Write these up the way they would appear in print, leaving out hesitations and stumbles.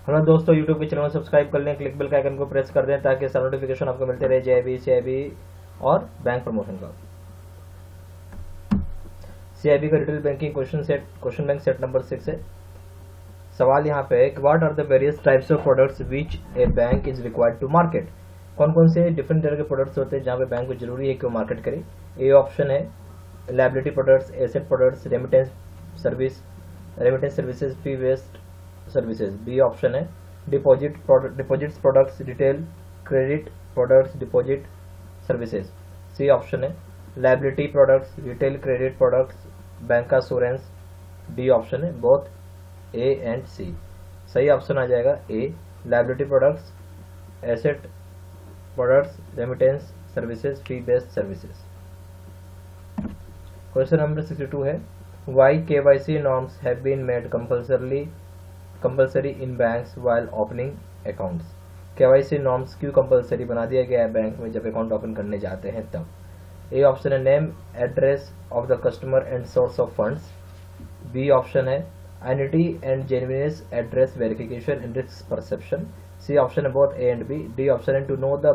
Hello दोस्तों, YouTube के channel को सब्सक्राइब कर लें, क्लिक बेल का आइकन को प्रेस कर दें ताकि सारा नोटिफिकेशन आपको मिलते रहे जेआईबी, सीआईबी और बैंक प्रमोशन का। सीआईबी का retail banking question bank set number 6 है। सवाल यहाँ पे है कि what are the various types of products which a bank is required to market. कौन कौन से डिफरेंट तरह के प्रोडक्ट्स होते हैं जहाँ पे बैंक को जरूरी है कि वो मार्केट करे। ए ऑप्शन है liability products, asset products, remittance services, fee based services. B option है deposits products, retail credit products, deposit services. C option है liability products, retail credit products, bank assurance. D option है both A and C. सही option आ जाएगा A liability products, asset products, remittance services, fee based services. Question number 62 है why KYC norms have been made compulsory in banks while opening accounts। KYC norms क्यों compulsory बना दिया गया है bank में जब अकाउंट ओपन करने जाते हैं तब। ए ऑप्शन है name address of the customer and source of funds. B option है entity and genuineness address verification and risk perception. C option है both A and B. D option है to know the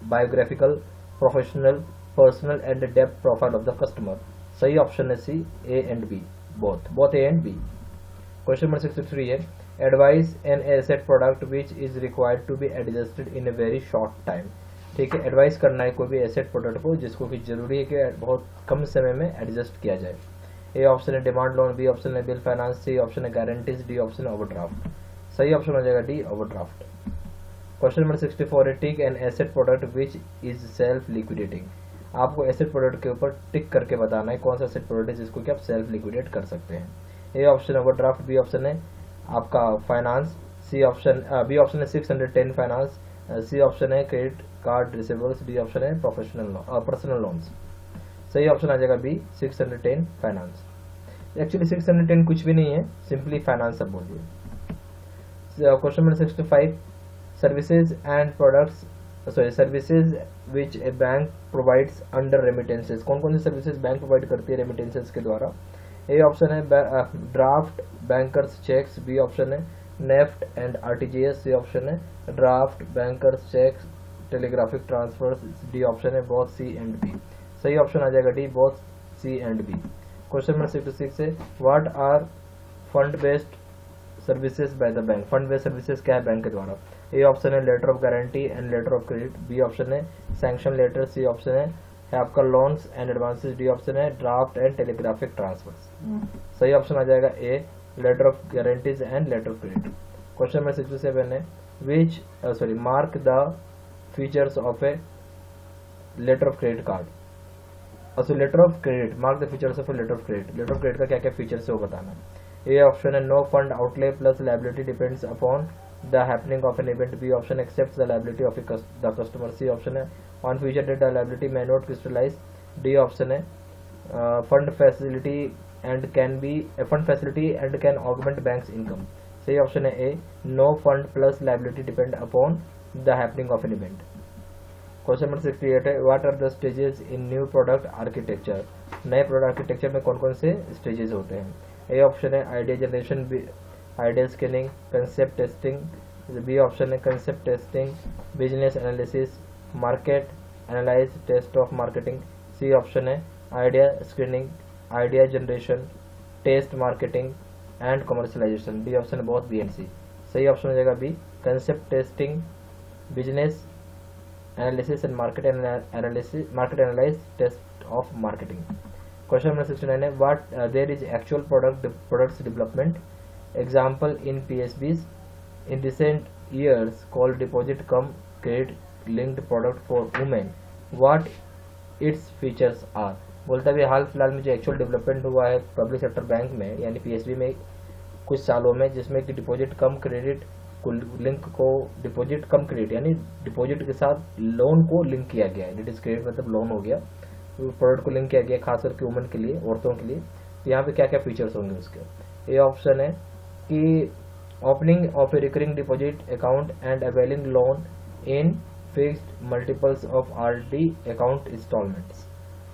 biographical, professional, personal and depth profile of the customer. सही option है C A and B, both A and B. Question number 63 है advice an asset product which is required to be adjusted in a very short time. ठीक है, advice करना है कोई भी asset product को जिसको कि जरूरी है कि बहुत कम समय में एडजस्ट किया जाए। ए ऑप्शन है डिमांड लोन, बी ऑप्शन है बिल फाइनेंस, सी ऑप्शन है गारंटीज, डी ऑप्शन है ओवरड्राफ्ट। सही ऑप्शन हो जाएगा डी ओवरड्राफ्ट। क्वेश्चन नंबर 64 है tick an asset product which is self liquidating. आपको एसेट प्रोडक्ट के ऊपर टिक करके बताना है कौन सा एसेट प्रोडक्ट है जिसको कि आप सेल्फ लिक्विडेट कर सकते हैं। A option overdraft, B option है आपका finance, C option B option है 610 फाइनेंस, सी ऑप्शन है credit card receivables, D option है पर्सनल लोन्स। सही ऑप्शन आ जाएगा बी 610 फाइनेंस। एक्चुअली 610 कुछ भी नहीं है, सिंपली फाइनेंस सब बोलिए। Question number 65 services and products services which a bank provides under remittances. कौन कौन सी सर्विसेज बैंक प्रोवाइड करती है रेमिटेंसेज के द्वारा। ए ऑप्शन है draft bankers cheques, B option है NEFT and RTGS, C option है draft bankers cheques, telegraphic transfers, D option है बोथ सी एंड बी। सही ऑप्शन आ जाएगा D both C and B. Question number 66 है what are fund based services by the bank. Fund based services क्या है bank के द्वारा। A option है letter of guarantee and letter of credit, B option है sanction letter, C option है आपका loans and advances, D option है draft and telegraphic transfers. सही ऑप्शन आ जाएगा A letter of guarantees and letter of credit. Question number 67 है which mark the features of a letter of credit card. Letter of credit, mark the features of a letter of credit. Letter of credit का क्या क्या features है वो बताना है। A option है no fund outlay plus liability depends upon the happening of an event, B option accepts the liability of the customer, C option है on future date the liability may not crystallize, D option है fund facility and can augment bank's income। सही option है A no fund plus liability depend upon the happening of an event। Question number 68 है what are the stages in new product architecture। नए product architecture में कौन कौन से stages होते हैं। ए ऑप्शन है idea generation, idea scanning, concept testing, B option है concept testing, business analysis, market analyse, test of marketing, C option है idea screening, idea generation, test marketing and commercialisation, D option है बहुत B and C. सही option हो जाएगा B concept testing, business analysis and market analyse, test of marketing. Question number 69 है what there is actual products development example in PSBs in recent years called deposit cum credit linked product for women, what its features are। बोलता है हाल फिलहाल में जो actual development हुआ है public sector bank में यानी PSB में कुछ सालों में जिसमें कि डिपॉजिट कम क्रेडिट लिंक को डिपॉजिट कम क्रेडिट यानी डिपॉजिट के साथ लोन को लिंक किया गया है। डिट इज क्रेडिट मतलब लोन हो गया, प्रोडक्ट को लिंक किया गया खास करके वुमेन के लिए, औरतों के लिए। तो यहाँ पे क्या क्या फीचर्स होंगे उसके। ए ऑप्शन है कि opening of a recurring deposit account and availing loan in fixed multiples of RD account instalments.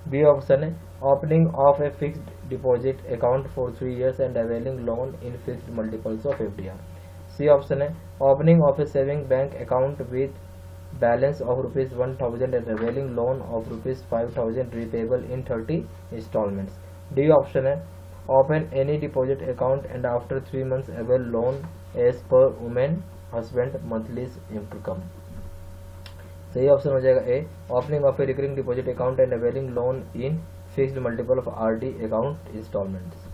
B option है opening of a fixed deposit account for 3 years and availing loan in fixed multiples of FDR. C C option है opening of a saving bank account with balance of ₹1000 and availing loan of ₹5000 repayable in 30 installments. D option है open any deposit account and after 3 months avail loan as per women husband monthly income. सही option हो जाएगा A opening of a recurring deposit account and availing loan in fixed multiple of RD account instalments.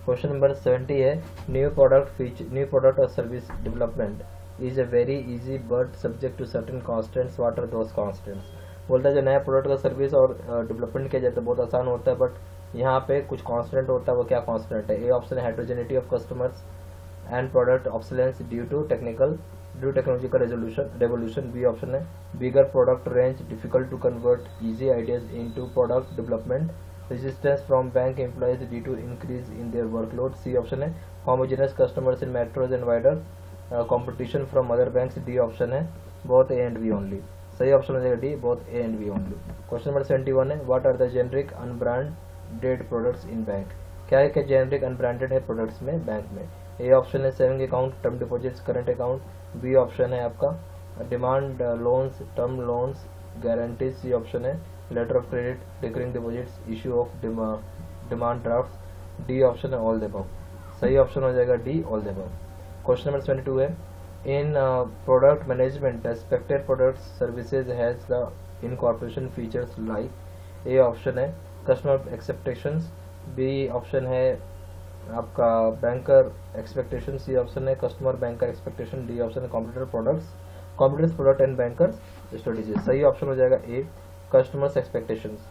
Question number 70 है new product और service development is a very easy but subject to certain constants. What are those constants? बोलता है जो नया product का service और development किया जाता है बहुत आसान होता है, बट यहाँ पे कुछ कॉन्स्टेंट होता है। वो क्या कॉन्स्टेंट है? ए ऑप्शन है heterogeneity of customers and product obsolescence due to technological revolution. B option है bigger product range difficult to convert easy ideas into product development resistance from bank employees due to increase in their workload. C option है homogeneous customers in metros and wider competition from other banks। D option है both A and B only। सही option हो जाएगा D both A and B only। Question number 71 है what are the generic unbranded products in bank? क्या है generic unbranded है products में bank में? ए ऑप्शन है saving account, term deposits, current account. B option है आपका demand loans, term loans, guarantees. C option है letter of credit, recurring deposits, issue of demand draft. D option है all the above. सही option हो जाएगा D all the above. Question number 22 है in product management expected products services has the incorporation features like. A option है customer expectations. B option है आपका banker expectation. C option है customer banker expectation. D option है computers product and bankers strategy. सही option हो जाएगा A customers expectations.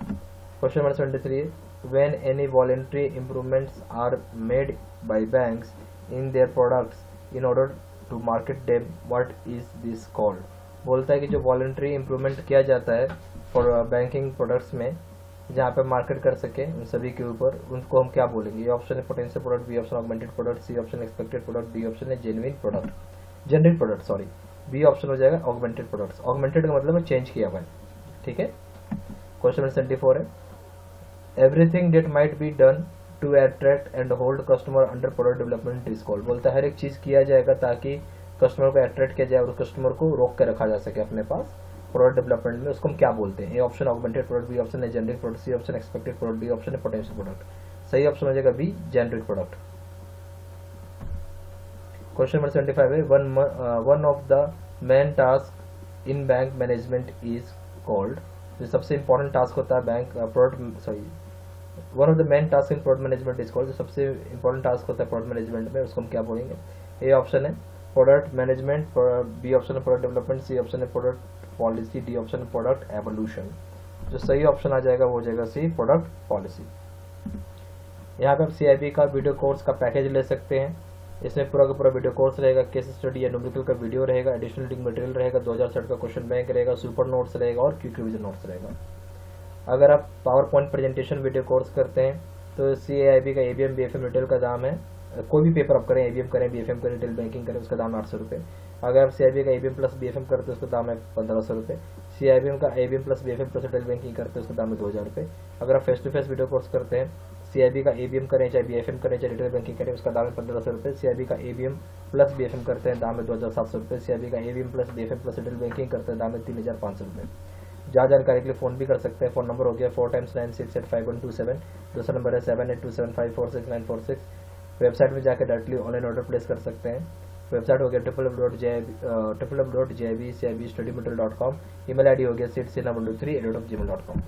Question number 23 है when any voluntary improvements are made by banks in their products in order to market them, what is this called? बोलता है कि जो voluntary improvement किया जाता है फॉर बैंकिंग प्रोडक्ट्स में जहाँ पे मार्केट कर सके उन सभी के ऊपर, उनको हम क्या बोलेंगे? ये ऑप्शन है potential product. B option augmented product. C option expected product. D option है genuine product sorry. B option हो जाएगा ऑगमेंटेड प्रोडक्ट्स। ऑगमेंटेड का मतलब है चेंज किया हुआ है। ठीक है। क्वेश्चन नंबर 74 है everything that might be done to attract and hold customer under product development is called. बोलता है हर एक चीज किया जाएगा ताकि कस्टमर को अट्रैक्ट किया जाए और कस्टमर को रोक कर रखा जा सके अपने पास प्रोडक्ट डेवलपमेंट में। उसको हम क्या बोलते हैं? A option augmented product. B option है generic product. C option expected product. D option है पोटेंशियल प्रोडक्ट। सही ऑप्शन हो जाएगा B generic product. Question number 75 है one of the main task in bank management is called. जो सबसे important task होता है bank product sorry one of the main task in product management is called. जो सबसे important task होता है product management में उसको हम क्या बोलेंगे? ए ऑप्शन है प्रोडक्ट मैनेजमेंट। बी ऑप्शन है प्रोडक्ट डेवलपमेंट। सी ऑप्शन है प्रोडक्ट पॉलिसी। डी ऑप्शन है प्रोडक्ट एवोल्यूशन। जो सही ऑप्शन आ जाएगा वो हो जाएगा सी प्रोडक्ट पॉलिसी। यहाँ पे आप CAIIB का वीडियो कोर्स का पैकेज ले सकते हैं। इसमें पूरा का पूरा वीडियो कोर्स रहेगा, केस स्टडी या न्यूमेरिकल का वीडियो रहेगा, एडिशनल रीडिंग मटेरियल रहेगा, 2007 का क्वेश्चन बैंक रहेगा, सुपर नोट्स रहेगा और क्विक रिवीजन नोट्स रहेगा। अगर आप power point presentation video course करते हैं तो CAIIB का ABM BFM रिटेल का दाम है, कोई भी पेपर आप करें, ABM करें, BFM करें, रिटेल बैंकिंग करें, उसका दाम 800 रुपये। अगर आप CAIIB का ABM प्लस BFM करते हैं उसका दाम है 1500 रुपये। CAIIB का ABM plus BFM plus retail banking करते हैं उसका दाम है 2000 रुपये। अगर आप face to face video course करते हैं, CAIIB का ABM करें चाहे BFM करें चाहे रिटेल बैंकिंग करें, उसका दाम है 1500 रुपये। CAIIB का ABM प्लस BFM करते हैं, दाम है 2700 रुपये। CAIIB का ABM plus BFM plus retail banking करते हैं, दाम है 3500 रुपये। ज़्यादा जानकारी के लिए फ़ोन भी कर सकते हैं। फ़ोन नंबर हो गया 4 times 9685 दूसरा नंबर है 7827546946। वेबसाइट में जाकर डायरेक्टली ऑनलाइन ऑर्डर प्लेस कर सकते हैं। वेबसाइट हो गया www.jaibstudymaterial.com। ईमेल ID हो गया seatsina123@gmail.com।